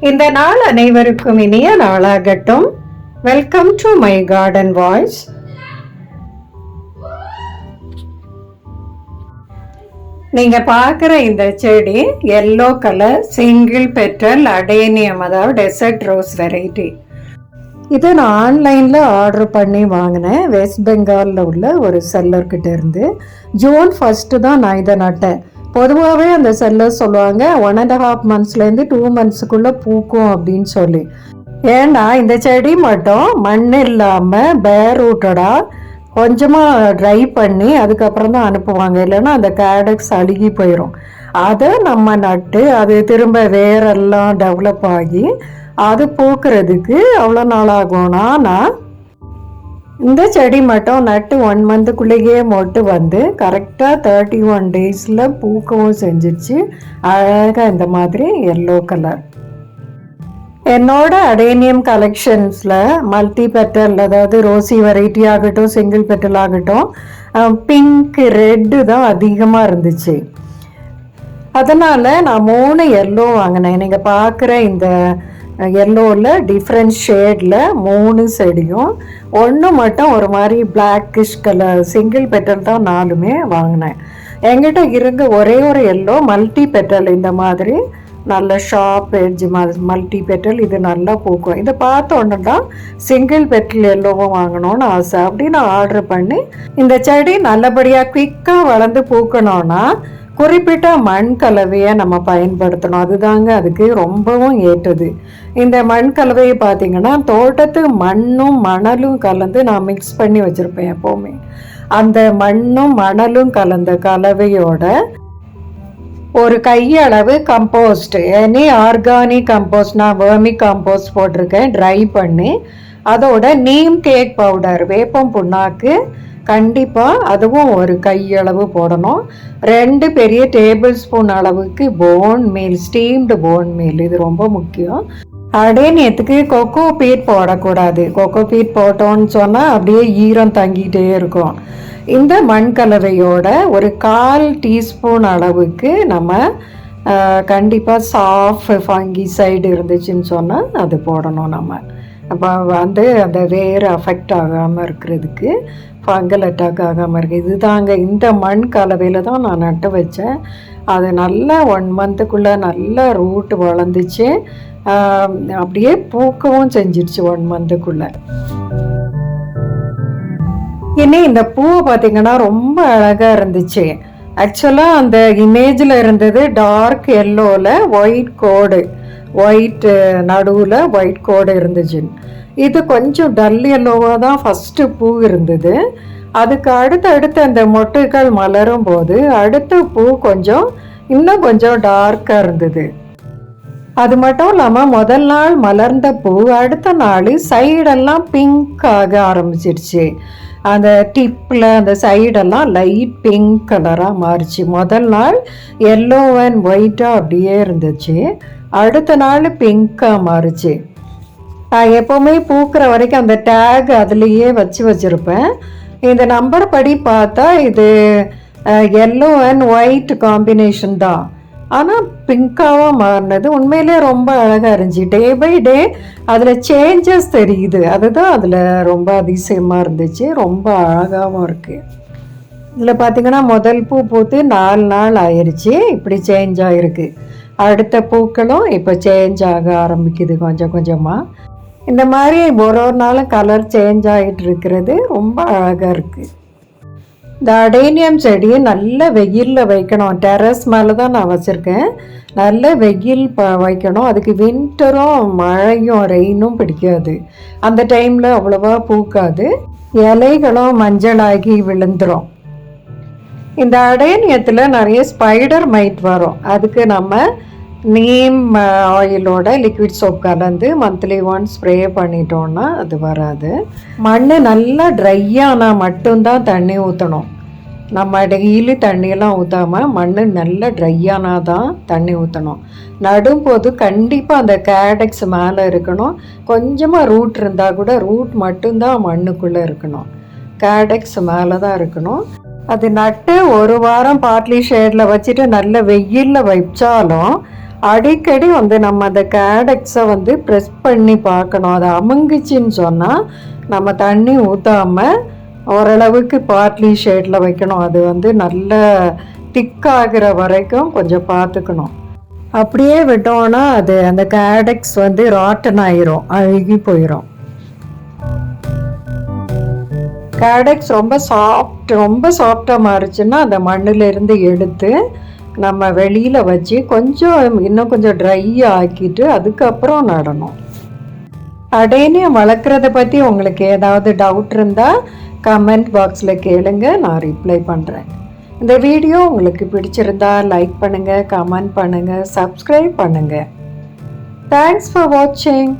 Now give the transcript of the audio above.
இந்த நாள் அனைவருக்கும் இனிய நாளாகட்டும். Welcome to my garden voice. நீங்க பார்க்குற இந்த செடி yellow colour single petal adenium, அதாவது டெசர்ட் ரோஸ் வெரைட்டி. இதை நான் ஆன்லைனில் ஆர்டர் பண்ணி வாங்கினேன், வெஸ்ட் பெங்காலில் உள்ள ஒரு செல்லர்கிட்ட இருந்து. ஜூன் 1 தான் நான் இதை நட்டேன். பொதுவாகவே அந்த செல்லர் சொல்லுவாங்க 1.5 monthsலேருந்து 2 monthsக்குள்ளே பூக்கும் அப்படின்னு சொல்லி. ஏன்னா இந்த செடி மட்டும் மண் இல்லாமல் பேர் ரூட்டடாக கொஞ்சமாக ட்ரை பண்ணி அதுக்கப்புறம் தான் அனுப்புவாங்க, இல்லைன்னா அந்த கேடக்ஸ் அழுகி போயிடும். அதை நம்ம நட்டு அது திரும்ப வேரெல்லாம் டெவலப் ஆகி அது பூக்கிறதுக்கு அவ்வளோ நாள் ஆகும்னா, நான் இந்த செடி மட்டும் நட்டு 1 monthக்குள்ளேயே மொட்டு வந்து கரெக்டாக 31 daysல பூக்கவும் செஞ்சிச்சு. அழகாக இந்த மாதிரி எல்லோ கலர். என்னோட அடேனியம் கலெக்ஷன்ஸில் மல்டி பெட்டல், அதாவது ரோசி வெரைட்டி ஆகட்டும், சிங்கிள் பெட்டல் ஆகட்டும், பிங்க் ரெட்டு தான் அதிகமாக இருந்துச்சு. அதனால் நான் 3 எல்லோ வாங்கினேன். நீங்கள் பார்க்குற இந்த எல்லோவில் டிஃப்ரெண்ட் ஷேடில் 3 செடியும், ஒன்று மட்டும் ஒரு மாதிரி பிளாக்கிஷ் கலர் சிங்கிள் பெட்டல் தான் 4மே வாங்கினேன். என்கிட்ட இருந்த ஒரே ஒரு எல்லோ மல்டி பெட்டல், இந்த மாதிரி நல்ல ஷார்ப் எட்ஜ் மல்டி பெட்டல், இது நல்லா பூக்கும். இதை பார்த்த உடனே தான் சிங்கிள் பெட்டல் எல்லோவும் வாங்கணும்னு ஆசை. அப்படின்னு ஆர்டர் பண்ணி, இந்த செடி நல்லபடியாக குயிக்காக வளர்ந்து பூக்கணும்னா குறிப்பிட்ட மண் கலவையை நம்ம பயன்படுத்தணும். அதுதாங்க அதுக்கு ரொம்பவும் ஏற்றது. இந்த மண் கலவையை பார்த்திங்கன்னா தோட்டத்து மண்ணும் மணலும் கலந்து நான் மிக்ஸ் பண்ணி வச்சுருப்பேன் எப்போவுமே. அந்த மண்ணும் மணலும் கலந்த கலவையோட ஒரு கையளவு கம்போஸ்ட், எனி ஆர்கானிக் கம்போஸ்ட், நான் வேர்மி கம்போஸ்ட் போட்டிருக்கேன் ட்ரை பண்ணி. அதோட நீம் கேக் பவுடர், வேப்பம் புண்ணாக்கு கண்டிப்பாக அதுவும் ஒரு கையளவு போடணும். 2 பெரிய டேபிள் ஸ்பூன் அளவுக்கு phone meal, steamed phone meal, இது ரொம்ப முக்கியம். அடேனியத்துக்கு கொக்கோ பீட் போடக்கூடாது. கொக்கோ பீட் போட்டோன்னு சொன்னால் அப்படியே ஈரம் தங்கிட்டே இருக்கும். இந்த மண் கலவையோட ஒரு 1/4 டீஸ்பூன் அளவுக்கு நம்ம கண்டிப்பாக சாஃப்ட் ஃபங்கி சைடு இருந்துச்சுன்னு சொன்னால் அது போடணும். நம்ம அப்போ வந்து அந்த வேறு அஃபெக்ட் ஆகாமல் இருக்கிறதுக்கு, ஃபங்கல் அட்டாக் ஆகாமல் இருக்குது. இது தாங்க இந்த மண் கலவையில் தான் நான் நட்டு வச்சேன். அது நல்லா 1 monthக்குள்ளே நல்லா ரூட் வளர்ந்துச்சு. அப்படியே பூக்கவும் செஞ்சிடுச்சு 1 monthக்குள்ளே. இனி இந்த பூவை பார்த்திங்கன்னா ரொம்ப அழகாக இருந்துச்சு. ஆக்சுவலாக அந்த இமேஜில் இருந்தது டார்க் எல்லோவில் ஒயிட் கோடு, ஒயிட் நடுவில் ஒயிட் கோடு இருந்துச்சு. இது கொஞ்சம் டல் எல்லோவாக தான் ஃபஸ்ட்டு பூ இருந்தது. அதுக்கு அடுத்து அந்த மொட்டுகள் மலரும் போது அடுத்த பூ இன்னும் கொஞ்சம் டார்க்காக இருந்தது. அது மட்டும் இல்லாமல் முதல் நாள் மலர்ந்த பூ அடுத்த நாள் சைடெல்லாம் பிங்க் ஆக ஆரம்பிச்சிருச்சு. அந்த டிப்பில் அந்த சைடெல்லாம் லைட் பிங்க் கலராக மாறிச்சு. முதல் நாள் எல்லோ அண்ட் ஒயிட்டாக அப்படியே இருந்துச்சு, அடுத்த நாள் பிங்காக மாறிச்சு. நான் எப்போவுமே பூக்கிற வரைக்கும் அந்த டேக் அதுலேயே வச்சுருப்பேன். இந்த நம்பர் படி பார்த்தா இது எல்லோ அண்ட் ஒயிட் காம்பினேஷன் தான், ஆனால் பிங்காகவும் மாறினது உண்மையிலே ரொம்ப அழகாக இருந்துச்சு. டே பை டே அதில் சேஞ்சஸ் தெரியுது. அதுதான் அதில் ரொம்ப அதிசயமாக இருந்துச்சு, ரொம்ப அழகாகவும் இருக்குது. இதில் பார்த்திங்கன்னா முதல் பூ பூத்து 4 நாள் ஆயிடுச்சு, இப்படி சேஞ்ச் ஆகிருக்கு. அடுத்த பூக்களும் இப்போ சேஞ்ச் ஆக ஆரம்பிக்குது கொஞ்சம் கொஞ்சமாக. இந்த மாதிரி ஒரு நாளும் கலர் சேஞ்ச் ஆகிட்டு இருக்கிறது ரொம்ப அழகாக இருக்குது. இந்த அடேனியம் செடியை நல்ல வெயிலில் வைக்கணும். டெரஸ் மேலே தான் நான் வச்சுருக்கேன். நல்ல வெயில் வைக்கணும். அதுக்கு வின்டரும் மழையும் ரெயினும் பிடிக்காது. அந்த டைமில் அவ்வளோவா பூக்காது, இலைகளும் மஞ்சளாகி விழுந்துடும். இந்த அடேனியத்தில் நிறைய ஸ்பைடர் மைட் வரும். அதுக்கு நம்ம நீம் ஆயிலோட லிக்விட் சோப் கலந்து மந்த்லி ஒன்ஸ் ஸ்ப்ரே பண்ணிட்டோன்னா அது வராது. மண் நல்லா ட்ரை ஆனால் மட்டும்தான் தண்ணி ஊற்றணும். நம்ம டெய்லி தண்ணியெல்லாம் ஊற்றாமல் மண் நல்லா ட்ரை ஆனால் தான் தண்ணி ஊற்றணும். நடும்போது கண்டிப்பாக அந்த கேடக்ஸ் மேலே இருக்கணும். கொஞ்சமாக ரூட் இருந்தால் கூட ரூட் மட்டும்தான் மண்ணுக்குள்ளே இருக்கணும், கேடக்ஸ் மேலே தான் இருக்கணும். அது நட்டு 1 வாரம் பார்ட்லி ஷேடில் வச்சுட்டு நல்ல வெயிலில் வச்சாலும் அடிக்கடி நம்ம அந்த கேடக்ஸை ப்ரெஸ் பண்ணி பார்க்கணும். அதை அமுங்கிச்சின்னு சொன்னால் நம்ம தண்ணி ஊற்றாமல் ஓரளவுக்கு பார்ட்லி ஷேடில் வைக்கணும். அது நல்ல திக்காகிற வரைக்கும் கொஞ்சம் பார்த்துக்கணும். அப்படியே விட்டோன்னா அந்த கேடக்ஸ் ராட்டன் ஆயிரும், அழுகி போயிடும். கேடக்ஸ் ரொம்ப சாஃப்டாக மாறிச்சுன்னா அந்த மண்ணிலிருந்து எடுத்து நம்ம வெளியில் வச்சு இன்னும் கொஞ்சம் ட்ரை ஆக்கிட்டு அதுக்கப்புறம் நடணும். அடேனியம் வளர்க்குறத பற்றி உங்களுக்கு ஏதாவது டவுட் இருந்தால் கமெண்ட் பாக்ஸில் கேளுங்க, நான் ரிப்ளை பண்ணுறேன். இந்த வீடியோ உங்களுக்கு பிடிச்சிருந்தா லைக் பண்ணுங்கள், கமெண்ட் பண்ணுங்கள், சப்ஸ்கிரைப் பண்ணுங்கள். தேங்க்ஸ் ஃபார் வாட்சிங்.